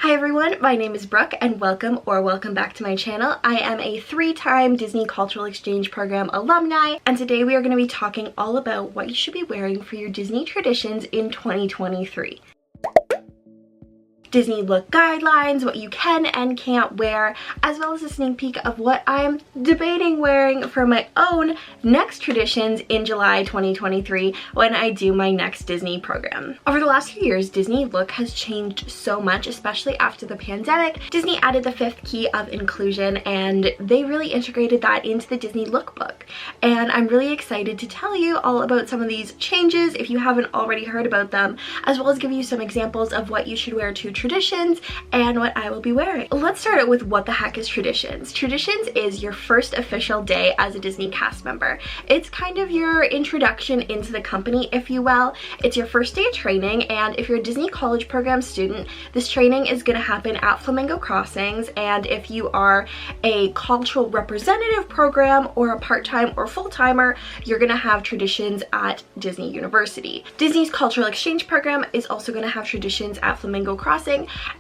Hi everyone, my name is Brooke and welcome back to my channel. I am a 3-time Disney Cultural Exchange Program alumni, and today we are going to be talking all about what you should be wearing for your Disney traditions in 2023. Disney look guidelines, what you can and can't wear, as well as a sneak peek of what I'm debating wearing for my own next traditions in July 2023 when I do my next Disney program. Over the last few years, Disney look has changed so much, especially after the pandemic. Disney added the 5th key of inclusion and they really integrated that into the Disney lookbook. And I'm really excited to tell you all about some of these changes if you haven't already heard about them, as well as give you some examples of what you should wear to traditions and what I will be wearing. Let's start out with what the heck is traditions. Traditions is your first official day as a Disney cast member. It's kind of your introduction into the company, if you will. It's your first day of training, and if you're a Disney College Program student, this training is going to happen at Flamingo Crossings, and if you are a cultural representative program or a part-time or full-timer, you're going to have traditions at Disney University. Disney's Cultural Exchange Program is also going to have traditions at Flamingo Crossing,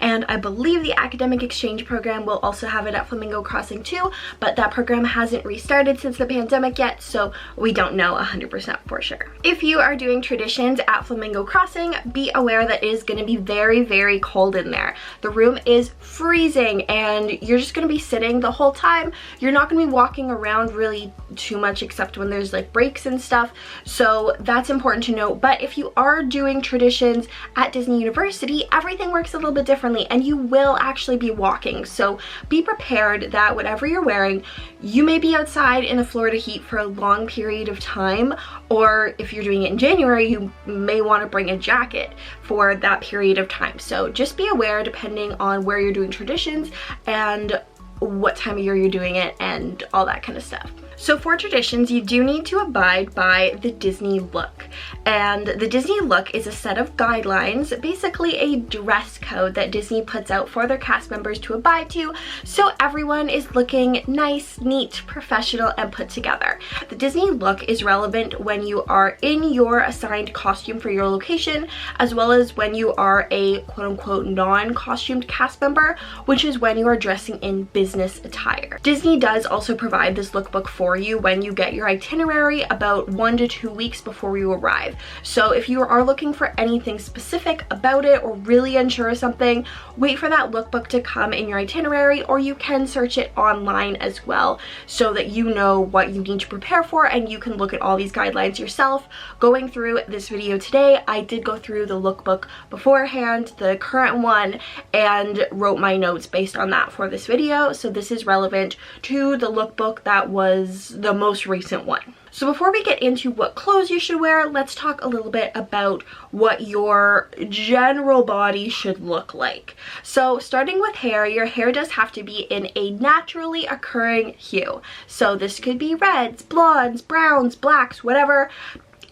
and I believe the Academic Exchange Program will also have it at Flamingo Crossing too, but that program hasn't restarted since the pandemic yet, so we don't know 100% for sure. If you are doing traditions at Flamingo Crossing, be aware that it is going to be very, very cold in there. The room is freezing and you're just going to be sitting the whole time. You're not going to be walking around really too much except when there's like breaks and stuff, so that's important to note. But if you are doing traditions at Disney University, everything works a little bit differently and you will actually be walking, so be prepared that whatever you're wearing, you may be outside in the Florida heat for a long period of time, or if you're doing it in January, you may want to bring a jacket for that period of time. So just be aware depending on where you're doing traditions and what time of year you're doing it and all that kind of stuff. So for traditions, you do need to abide by the Disney look. And the Disney look is a set of guidelines, basically a dress code that Disney puts out for their cast members to abide to, so everyone is looking nice, neat, professional, and put together. The Disney look is relevant when you are in your assigned costume for your location, as well as when you are a quote-unquote non-costumed cast member, which is when you are dressing in business attire. Disney does also provide this lookbook for you when you get your itinerary about 1 to 2 weeks before you arrive. So if you are looking for anything specific about it or really unsure of something, wait for that lookbook to come in your itinerary, or you can search it online as well so that you know what you need to prepare for and you can look at all these guidelines yourself. Going through this video today, I did go through the lookbook beforehand, the current one, and wrote my notes based on that for this video, so this is relevant to the lookbook that was the most recent one. So before we get into what clothes you should wear, let's talk a little bit about what your general body should look like. So starting with hair, your hair does have to be in a naturally occurring hue. So this could be reds, blondes, browns, blacks, whatever.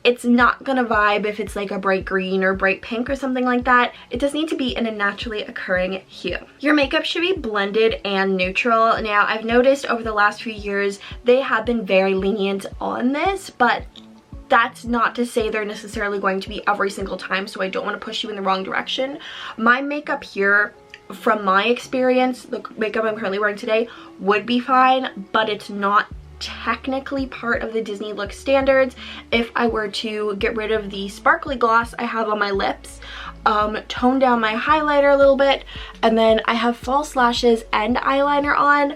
It's not gonna vibe if it's like a bright green or bright pink or something like that. It does need to be in a naturally occurring hue. Your makeup should be blended and neutral. Now, I've noticed over the last few years, they have been very lenient on this, but that's not to say they're necessarily going to be every single time, so I don't want to push you in the wrong direction. My makeup here, from my experience, the makeup I'm currently wearing today would be fine, but it's not technically part of the Disney look standards. If I were to get rid of the sparkly gloss I have on my lips, tone down my highlighter a little bit, and then I have false lashes and eyeliner on,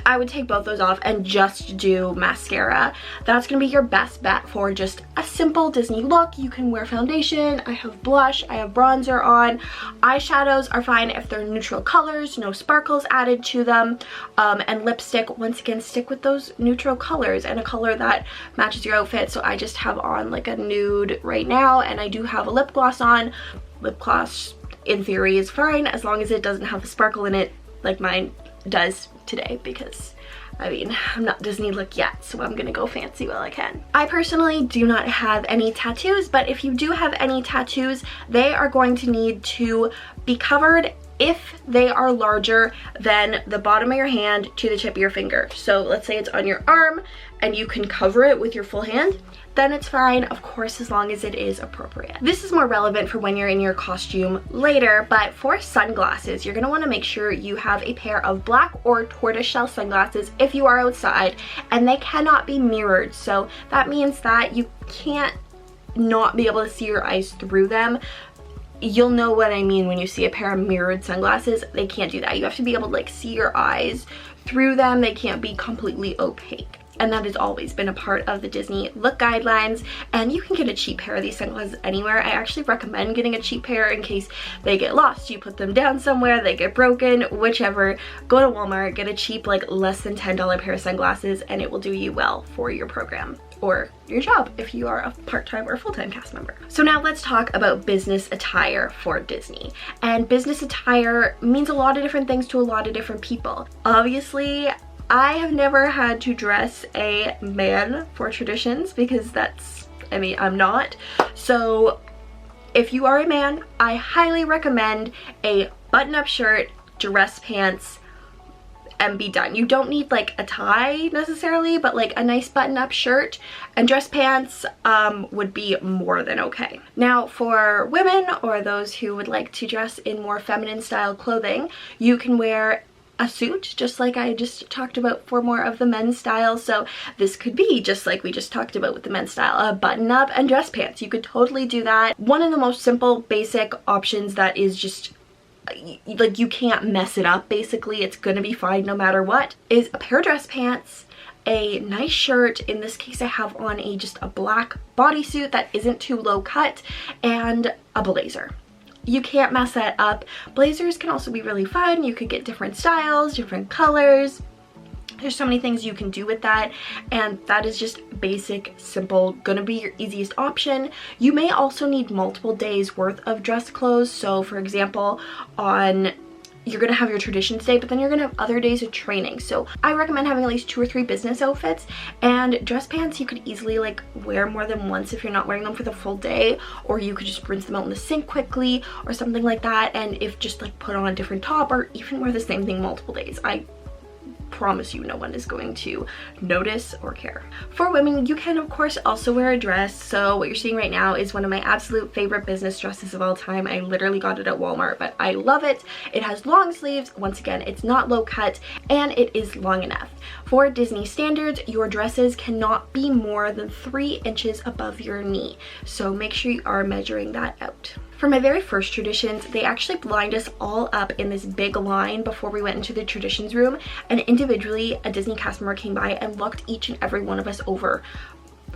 I would take both those off and just do mascara. That's gonna be your best bet for just a simple Disney look. You can wear foundation, I have blush, I have bronzer on. Eyeshadows are fine if they're neutral colors, no sparkles added to them. And lipstick, once again, stick with those neutral colors and a color that matches your outfit. So I just have on like a nude right now, and I do have a lip gloss on. Lip gloss, in theory, is fine as long as it doesn't have a sparkle in it like mine does today, because I mean, I'm not Disney look yet, so I'm gonna go fancy while I can. I personally do not have any tattoos, but if you do have any tattoos, they are going to need to be covered if they are larger than the bottom of your hand to the tip of your finger. So let's say it's on your arm and you can cover it with your full hand. then it's fine, of course, as long as it is appropriate. This is more relevant for when you're in your costume later, but for sunglasses, you're gonna wanna make sure you have a pair of black or tortoiseshell sunglasses if you are outside, and they cannot be mirrored. So that means that you can't not be able to see your eyes through them. You'll know what I mean when you see a pair of mirrored sunglasses. They can't do that. You have to be able to like see your eyes through them. They can't be completely opaque. And that has always been a part of the Disney look guidelines, and you can get a cheap pair of these sunglasses anywhere. I actually recommend getting a cheap pair in case they get lost, you put them down somewhere, they get broken, whichever. Go to Walmart, get a cheap, like less than $10 pair of sunglasses, and it will do you well for your program or your job if you are a part-time or full-time cast member. So now let's talk about business attire for Disney. And business attire means a lot of different things to a lot of different people. Obviously, I have never had to dress a man for traditions because I'm not. So if you are a man, I highly recommend a button-up shirt, dress pants, and be done. You don't need like a tie necessarily, but like a nice button-up shirt and dress pants would be more than okay. Now for women or those who would like to dress in more feminine style clothing, you can wear a suit, just like I just talked about for more of the men's style. So this could be just like we just talked about with the men's style, a button up and dress pants. You could totally do that. One of the most simple basic options that is just like you can't mess it up, basically it's gonna be fine no matter what, is a pair of dress pants, a nice shirt. In this case I have on just a black bodysuit that isn't too low cut, and a blazer. You can't mess that up. Blazers can also be really fun. You could get different styles, different colors. There's so many things you can do with that, and that is just basic, simple, gonna be your easiest option. You may also need multiple days worth of dress clothes. So for example, you're gonna have your traditions day, but then you're gonna have other days of training. So I recommend having at least 2 or 3 business outfits, and dress pants you could easily like wear more than once if you're not wearing them for the full day, or you could just rinse them out in the sink quickly or something like that, and if just like put on a different top, or even wear the same thing multiple days. I promise you no one is going to notice or care. For women, you can of course also wear a dress. So what you're seeing right now is one of my absolute favorite business dresses of all time. I literally got it at Walmart, but I love it. It has long sleeves. Once again, it's not low cut, and it is long enough. For Disney standards, your dresses cannot be more than 3 inches above your knee. So make sure you are measuring that out. For my very first traditions, they actually lined us all up in this big line before we went into the traditions room, and individually a Disney cast member came by and looked each and every one of us over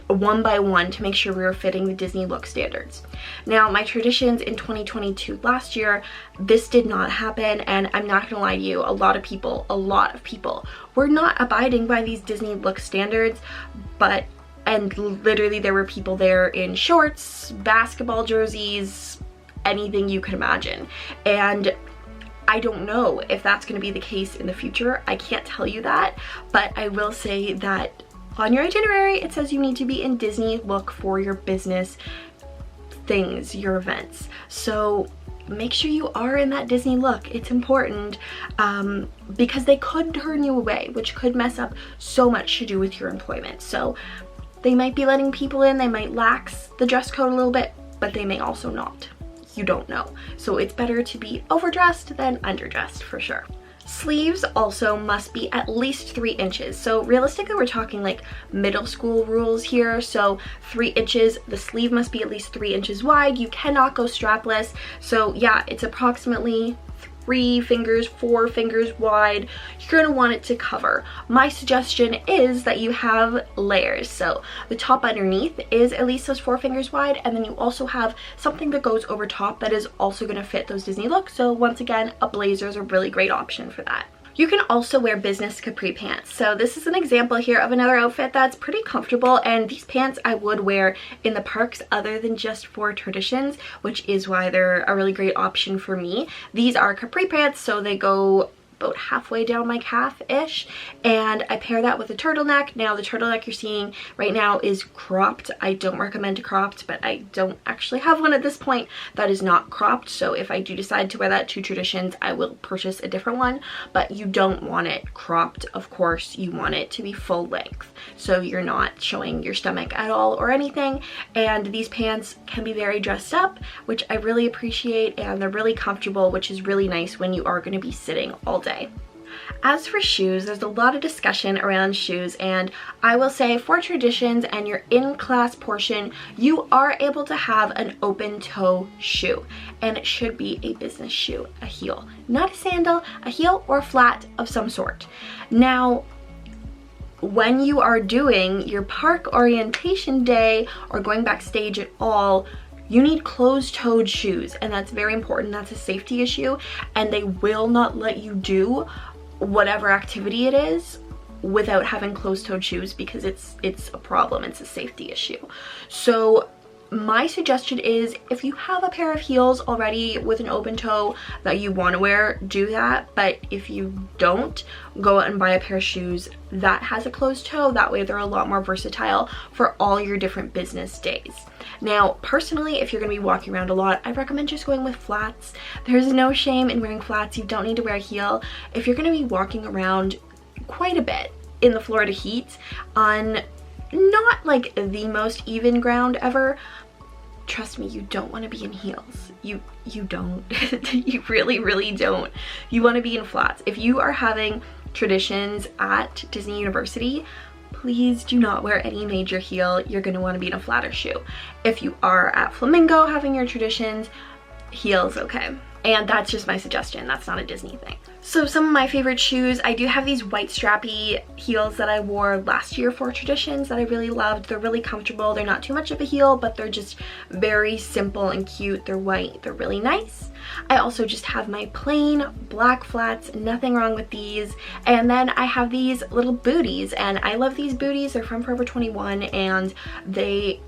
one by one to make sure we were fitting the Disney look standards. Now my traditions in 2022 last year, this did not happen, and I'm not gonna lie to you, a lot of people were not abiding by these Disney look standards, and literally there were people there in shorts, basketball jerseys, anything you could imagine. And I don't know if that's going to be the case in the future. I can't tell you that, but I will say that on your itinerary it says you need to be in Disney look for your business things, your events. So make sure you are in that Disney look. It's important because they could turn you away, which could mess up so much to do with your employment. So they might be letting people in, they might lax the dress code a little bit, but they may also not. You don't know. So it's better to be overdressed than underdressed for sure. Sleeves also must be at least 3 inches. So realistically, we're talking like middle school rules here. So 3 inches, the sleeve must be at least 3 inches wide. You cannot go strapless. So yeah, it's approximately 3 fingers, 4 fingers wide. You're gonna want it to cover. My suggestion is that you have layers. So the top underneath is at least those 4 fingers wide, and then you also have something that goes over top that is also gonna fit those Disney looks. So once again, a blazer is a really great option for that. You can also wear business capri pants. So this is an example here of another outfit that's pretty comfortable, and these pants I would wear in the parks other than just for traditions, which is why they're a really great option for me. These are capri pants, so they go about halfway down my calf-ish, and I pair that with a turtleneck. Now the turtleneck you're seeing right now is cropped. I don't recommend cropped, but I don't actually have one at this point that is not cropped, so if I do decide to wear that to traditions, I will purchase a different one. But you don't want it cropped, of course. You want it to be full length, so you're not showing your stomach at all or anything. And these pants can be very dressed up, which I really appreciate, and they're really comfortable, which is really nice when you are going to be sitting all day. As for shoes, there's a lot of discussion around shoes, and I will say for traditions and your in-class portion, you are able to have an open-toe shoe, and it should be a business shoe, a heel, not a sandal, a heel or flat of some sort. Now, when you are doing your park orientation day or going backstage at all, you need closed-toed shoes, and that's very important. That's a safety issue, and they will not let you do whatever activity it is without having closed-toed shoes, because it's a problem. It's a safety issue. So my suggestion is, if you have a pair of heels already with an open toe that you want to wear, do that. But if you don't, go out and buy a pair of shoes that has a closed toe. That way they're a lot more versatile for all your different business days. Now, personally, if you're going to be walking around a lot, I recommend just going with flats. There's no shame in wearing flats. You don't need to wear a heel. If you're going to be walking around quite a bit in the Florida heat on not like the most even ground ever, trust me, you don't want to be in heels. You don't. You really don't. You want to be in flats. If you are having traditions at Disney University, please do not wear any major heel. You're going to want to be in a flatter shoe. If you are at Flamingo having your traditions, heels okay. And that's just my suggestion. That's not a Disney thing. So some of my favorite shoes, I do have these white strappy heels that I wore last year for traditions that I really loved. They're really comfortable. They're not too much of a heel, but they're just very simple and cute. They're white. They're really nice. I also just have my plain black flats. Nothing wrong with these. And then I have these little booties, and I love these booties. They're from Forever 21, and they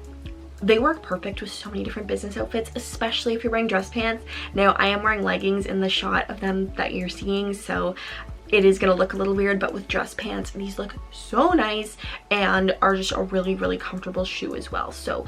work perfect with so many different business outfits, especially if you're wearing dress pants. Now, I am wearing leggings in the shot of them that you're seeing, so it is gonna look a little weird, but with dress pants, these look so nice and are just a really comfortable shoe as well. So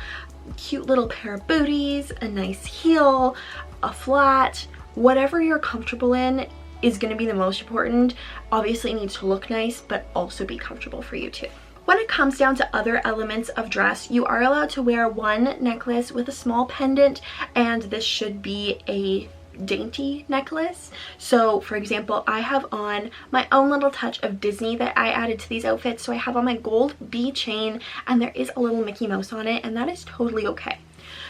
cute little pair of booties, a nice heel, a flat, whatever you're comfortable in is gonna be the most important. Obviously it needs to look nice, but also be comfortable for you too. When it comes down to other elements of dress, you are allowed to wear one necklace with a small pendant, and this should be a dainty necklace. So for example, I have on my own little touch of Disney that I added to these outfits. So I have on my gold B chain, and there is a little Mickey Mouse on it, and that is totally okay.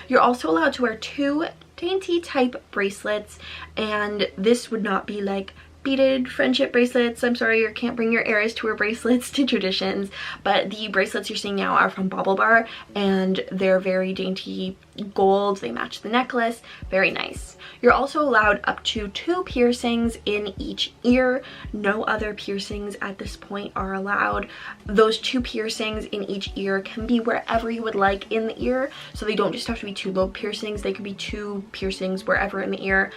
You're also allowed to wear two dainty type bracelets, and this would not be like beaded friendship bracelets. I'm sorry, you can't bring your Eras Tour bracelets to traditions, but the bracelets you're seeing now are from Bauble Bar, and they're very dainty gold. They match the necklace. Very nice. You're also allowed up to 2 piercings in each ear. No other piercings at this point are allowed. Those 2 piercings in each ear can be wherever you would like in the ear, so they don't just have to be 2 lobe piercings. They could be 2 piercings wherever in the ear.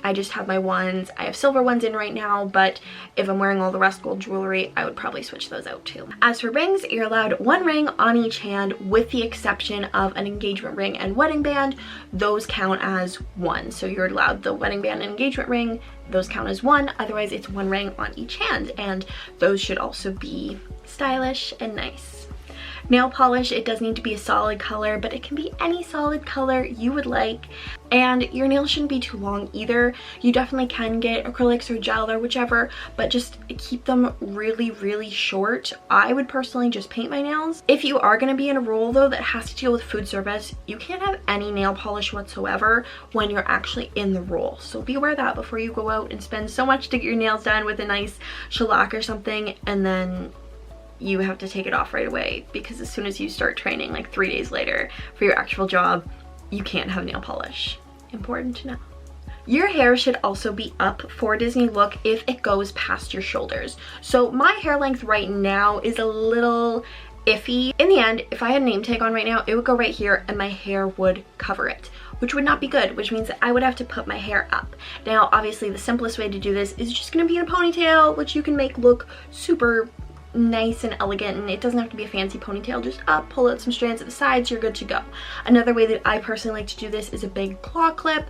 I just have my ones. I have silver ones in right now, but if I'm wearing all the rest gold jewelry, I would probably switch those out too. As for rings, you're allowed 1 ring on each hand, with the exception of an engagement ring and wedding band. Those count as 1. So you're allowed the wedding band and engagement ring. Those count as 1. Otherwise, it's 1 ring on each hand, and those should also be stylish and nice. Nail polish, it does need to be a solid color, but it can be any solid color you would like. And your nails shouldn't be too long either. You definitely can get acrylics or gel or whichever, but just keep them really short. I would personally just paint my nails. If you are going to be in a role though that has to deal with food service, you can't have any nail polish whatsoever when you're actually in the role. So be aware of that before you go out and spend so much to get your nails done with a nice shellac or something, and then you have to take it off right away, because as soon as you start training, like 3 days later for your actual job, you can't have nail polish. Important to know. Your hair should also be up for Disney look if it goes past your shoulders. So my hair length right now is a little iffy. In the end, if I had a name tag on right now, it would go right here and my hair would cover it. which would not be good, which means that I would have to put my hair up. Now, obviously the simplest way to do this is just gonna be in a ponytail, which you can make look super nice and elegant, and it doesn't have to be a fancy ponytail, just up, pull out some strands at the sides, you're good to go. Another way that I personally like to do this is a big claw clip.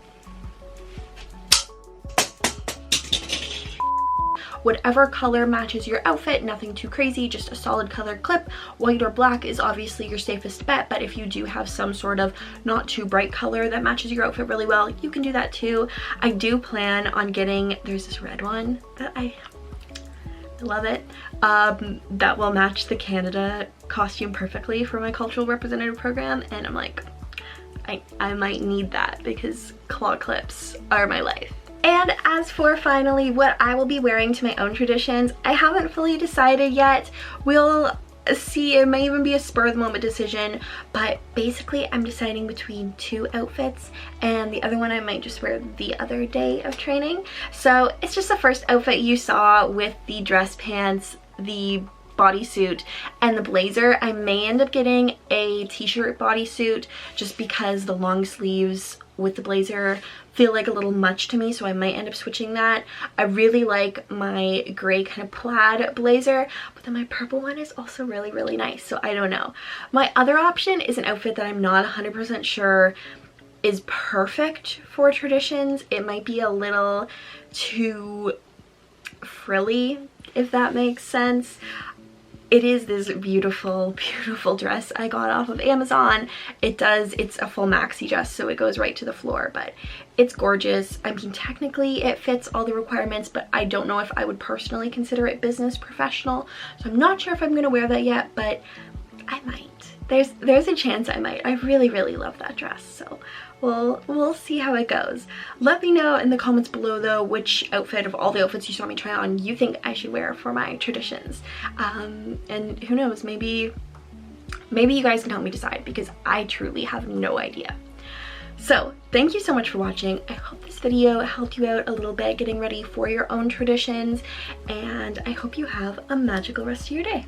Whatever color matches your outfit, nothing too crazy, just a solid color clip. White or black is obviously your safest bet, but if you do have some sort of not too bright color that matches your outfit really well, you can do that too. I do plan on getting, there's this red one that I love it, that will match the Canada costume perfectly for my cultural representative program, and I'm like, I might need that because claw clips are my life. And as for finally what I will be wearing to my own traditions, I haven't fully decided yet. We'll see, it may even be a spur of the moment decision, but basically I'm deciding between 2 outfits, and the other one I might just wear the other day of training. So it's just the first outfit you saw with the dress pants, the bodysuit, and the blazer. I may end up getting a t-shirt bodysuit just because the long sleeves with the blazer feel like a little much to me, so I might end up switching that. I really like my gray kind of plaid blazer, but then my purple one is also really, really nice, so I don't know. My other option is an outfit that I'm not 100% sure is perfect for traditions. It might be a little too frilly, if that makes sense. It is this beautiful, beautiful dress I got off of Amazon. It's a full maxi dress, so it goes right to the floor, but it's gorgeous. I mean, technically it fits all the requirements, but I don't know if I would personally consider it business professional. So I'm not sure if I'm gonna wear that yet, but I might. There's a chance I might. I really, really love that dress, so we'll see how it goes. Let me know in the comments below though which outfit of all the outfits you saw me try on you think I should wear for my traditions. And who knows, maybe you guys can help me decide, because I truly have no idea. So thank you so much for watching. I hope this video helped you out a little bit getting ready for your own traditions, and I hope you have a magical rest of your day.